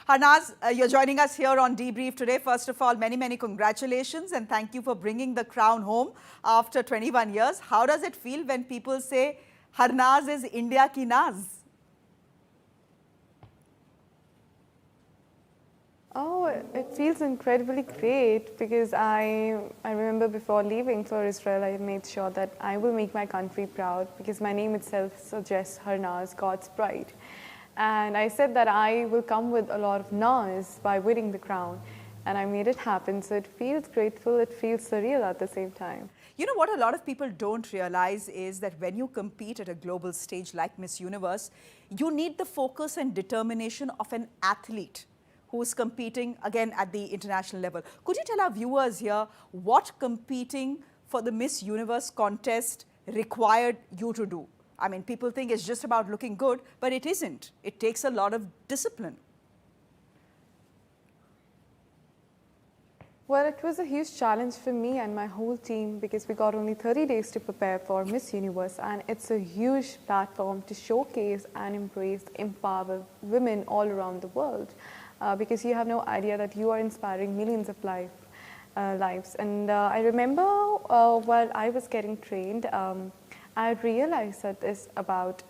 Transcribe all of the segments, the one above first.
Harnaaz, you're joining us here on Debrief today. First of all, many, many congratulations and thank you for bringing the crown home after 21 years. How does it feel when people say Harnaaz is India ki Naaz? Oh, it feels incredibly great because I remember before leaving for Israel, I made sure that I will make my country proud because my name itself suggests Harnaaz, God's bride. And I said that I will come with a lot of Naaz by winning the crown. And I made it happen. So it feels grateful, it feels surreal at the same time. You know what a lot of people don't realize is that when you compete at a global stage like Miss Universe, you need the focus and determination of an athlete who's competing again at the international level. Could you tell our viewers here what competing for the Miss Universe contest required you to do? I mean, people think it's just about looking good, but it isn't. It takes a lot of discipline. Well, it was a huge challenge for me and my whole team because we got only 30 days to prepare for Miss Universe, and it's a huge platform to showcase and embrace, empower women all around the world because you have no idea that you are inspiring millions of lives. And I remember while I was getting trained, I realized that it's about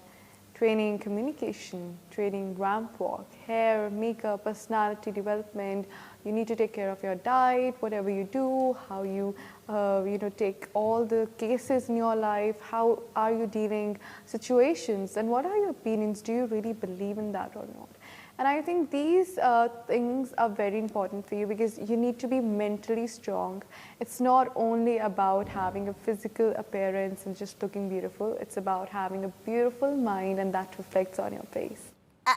training communication, training ramp walk, hair, makeup, personality development. You need to take care of your diet, whatever you do, how you take all the cases in your life, how are you dealing situations, and what are your opinions? Do you really believe in that or not? And I think these things are very important for you because you need to be mentally strong. It's not only about having a physical appearance and just looking beautiful. It's about having a beautiful mind, and that reflects on your face.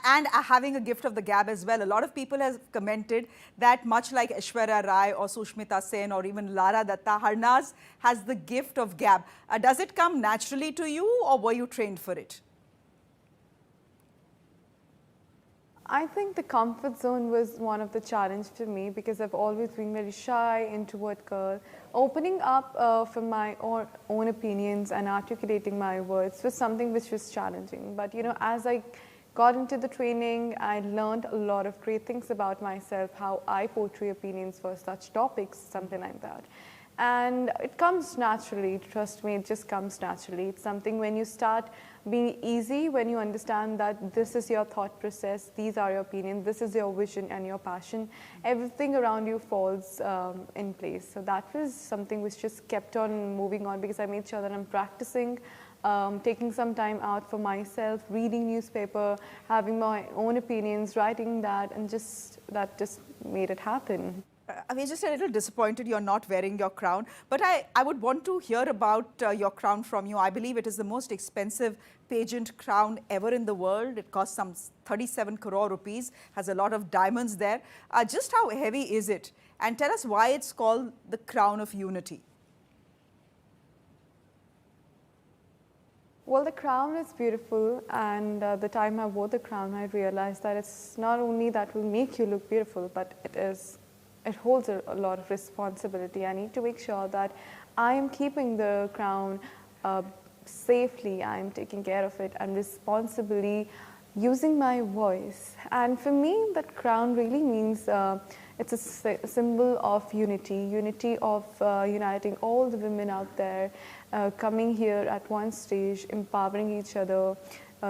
And having a gift of the gab as well. A lot of people have commented that much like Aishwarya Rai or Sushmita Sen or even Lara Datta, Harnaaz has the gift of gab. Does it come naturally to you or were you trained for it? I think the comfort zone was one of the challenges for me because I've always been very shy, introvert girl. Opening up from my own opinions and articulating my words was something which was challenging. But you know, as I got into the training, I learned a lot of great things about myself, how I portray opinions for such topics, something like that. And it comes naturally, trust me, it just comes naturally. It's something when you start being easy, when you understand that this is your thought process, these are your opinions, this is your vision and your passion, everything around you falls in place. So that was something which just kept on moving on because I made sure that I'm practicing, taking some time out for myself, reading newspaper, having my own opinions, writing that, and that just made it happen. We're just a little disappointed you're not wearing your crown, but I would want to hear about your crown from you. I believe it is the most expensive pageant crown ever in the world. It costs some 37 crore rupees, has a lot of diamonds there. Just how heavy is it? And tell us why it's called the Crown of Unity. Well, the crown is beautiful, and the time I wore the crown, I realized that it's not only that will make you look beautiful, but it holds a lot of responsibility. I need to make sure that I am keeping the crown safely, I am taking care of it and responsibly using my voice. And for me, that crown really means it's a symbol of unity of uniting all the women out there, coming here at one stage, empowering each other,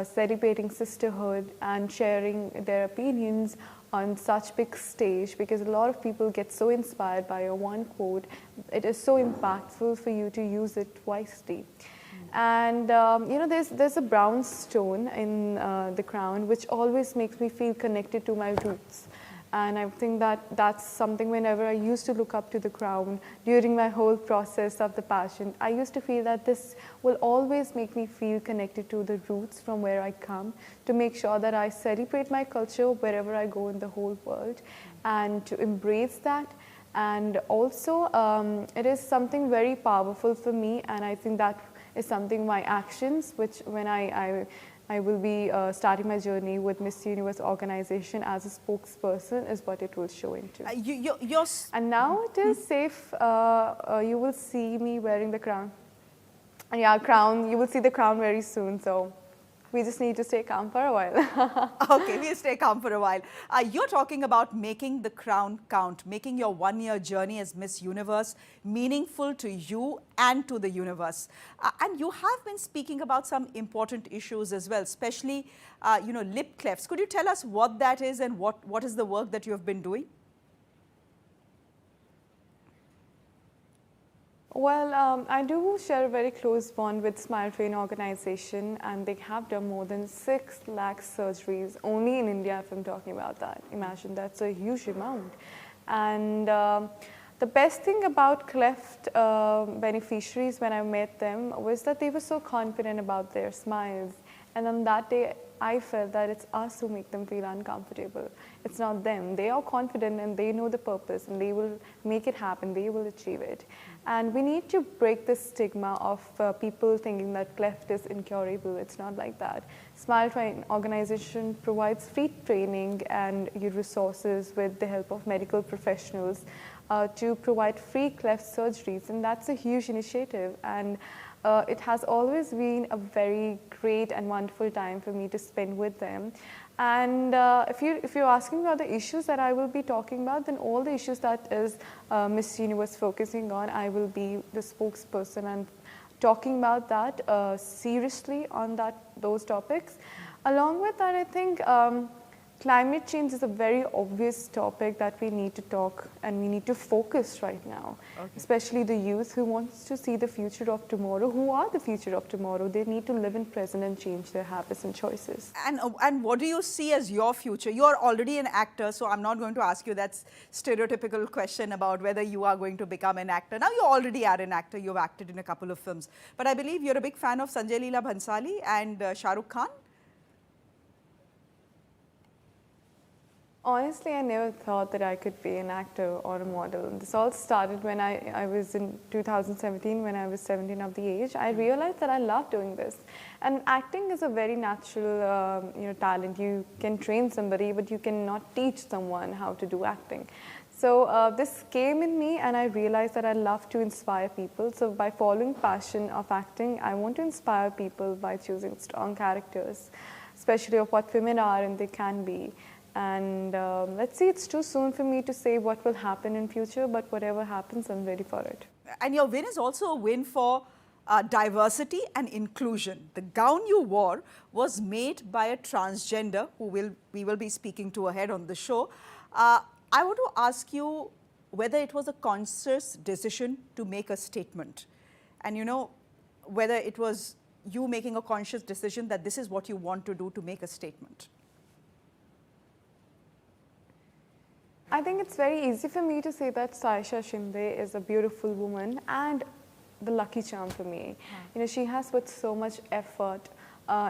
celebrating sisterhood and sharing their opinions on such big stage, because a lot of people get so inspired by your one quote. It is so impactful for you to use it wisely. And you know, there's a brown stone in the crown which always makes me feel connected to my roots. And I think that's something whenever I used to look up to the crown during my whole process of the pageant, I used to feel that this will always make me feel connected to the roots from where I come, to make sure that I celebrate my culture wherever I go in the whole world and to embrace that. And also it is something very powerful for me, and I think that is something my actions, which when I will be starting my journey with Miss Universe organization as a spokesperson, is what it will show into. And now it is safe. You will see me wearing the crown. Yeah, crown. You will see the crown very soon. So We just need to stay calm for a while. Okay, we'll stay calm for a while. You're talking about making the crown count, making your one-year journey as Miss Universe meaningful to you and to the universe. And you have been speaking about some important issues as well, especially, lip clefts. Could you tell us what that is and what is the work that you have been doing? Well, I do share a very close bond with Smile Train organization, and they have done more than 6 lakh surgeries only in India, if I'm talking about that. Imagine, that's a huge amount. And the best thing about cleft beneficiaries when I met them was that they were so confident about their smiles. And on that day, I felt that it's us who make them feel uncomfortable. It's not them. They are confident and they know the purpose and they will make it happen. They will achieve it. And we need to break this stigma of people thinking that cleft is incurable. It's not like that. Smile Train organization provides free training and resources with the help of medical professionals to provide free cleft surgeries. And that's a huge initiative. And it has always been a very great and wonderful time for me to spend with them. And if you're asking about the issues that I will be talking about, then all the issues that is Miss Universe focusing on, I will be the spokesperson and talking about that seriously on those topics. Along with that, I think climate change is a very obvious topic that we need to talk and we need to focus right now, especially the youth who wants to see the future of tomorrow, who are the future of tomorrow. They need to live in present and change their habits and choices. And what do you see as your future? You are already an actor, so I'm not going to ask you that stereotypical question about whether you are going to become an actor. Now, you already are an actor. You've acted in a couple of films. But I believe you're a big fan of Sanjay Leela Bhansali and Shah Rukh Khan. Honestly, I never thought that I could be an actor or a model. This all started when I was in 2017, when I was 17 of the age. I realized that I love doing this. And acting is a very natural talent. You can train somebody, but you cannot teach someone how to do acting. So this came in me and I realized that I love to inspire people. So by following passion of acting, I want to inspire people by choosing strong characters, especially of what women are and they can be. And let's see, it's too soon for me to say what will happen in future, but whatever happens, I'm ready for it. And your win is also a win for diversity and inclusion. The gown you wore was made by a transgender who we will be speaking to ahead on the show. I want to ask you whether it was a conscious decision to make a statement, and whether it was you making a conscious decision that this is what you want to do to make a statement. I think it's very easy for me to say that Saisha Shinde is a beautiful woman and the lucky charm for me. She has put so much effort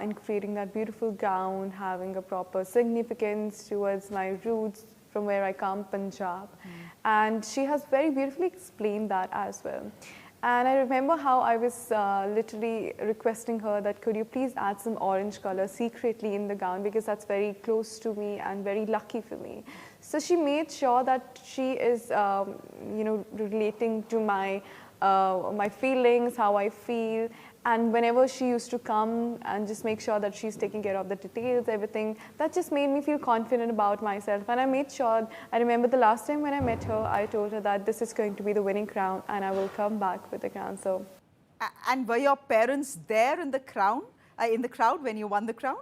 in creating that beautiful gown, having a proper significance towards my roots from where I come, Punjab. And she has very beautifully explained that as well. And I remember how I was literally requesting her that could you please add some orange color secretly in the gown, because that's very close to me and very lucky for me. So she made sure that she is, relating to my feelings, how I feel. And whenever she used to come and just make sure that she's taking care of the details, everything, that just made me feel confident about myself. And I made sure, I remember the last time when I met her, I told her that this is going to be the winning crown and I will come back with the crown. So, and were your parents there in the crowd when you won the crown?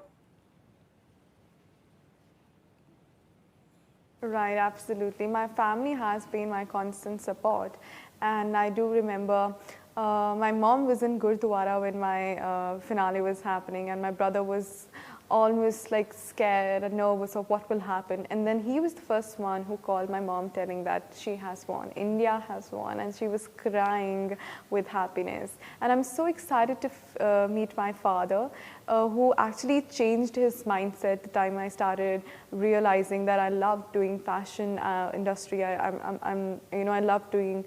Right, absolutely. My family has been my constant support. And I do remember my mom was in Gurdwara when my finale was happening, and my brother was almost like scared and nervous of what will happen. And then he was the first one who called my mom telling that she has won, India has won, and she was crying with happiness. And I'm so excited to meet my father, who actually changed his mindset the time I started realizing that I love doing fashion industry. I love doing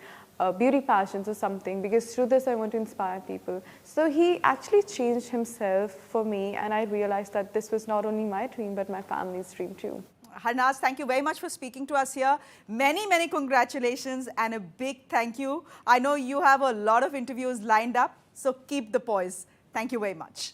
beauty passions or something, because through this I want to inspire people. So he actually changed himself for me, and I realized that this was not only my dream but my family's dream too. Harnaaz, thank you very much for speaking to us here. Many, many congratulations and a big thank you. I know you have a lot of interviews lined up, so keep the poise. Thank you very much.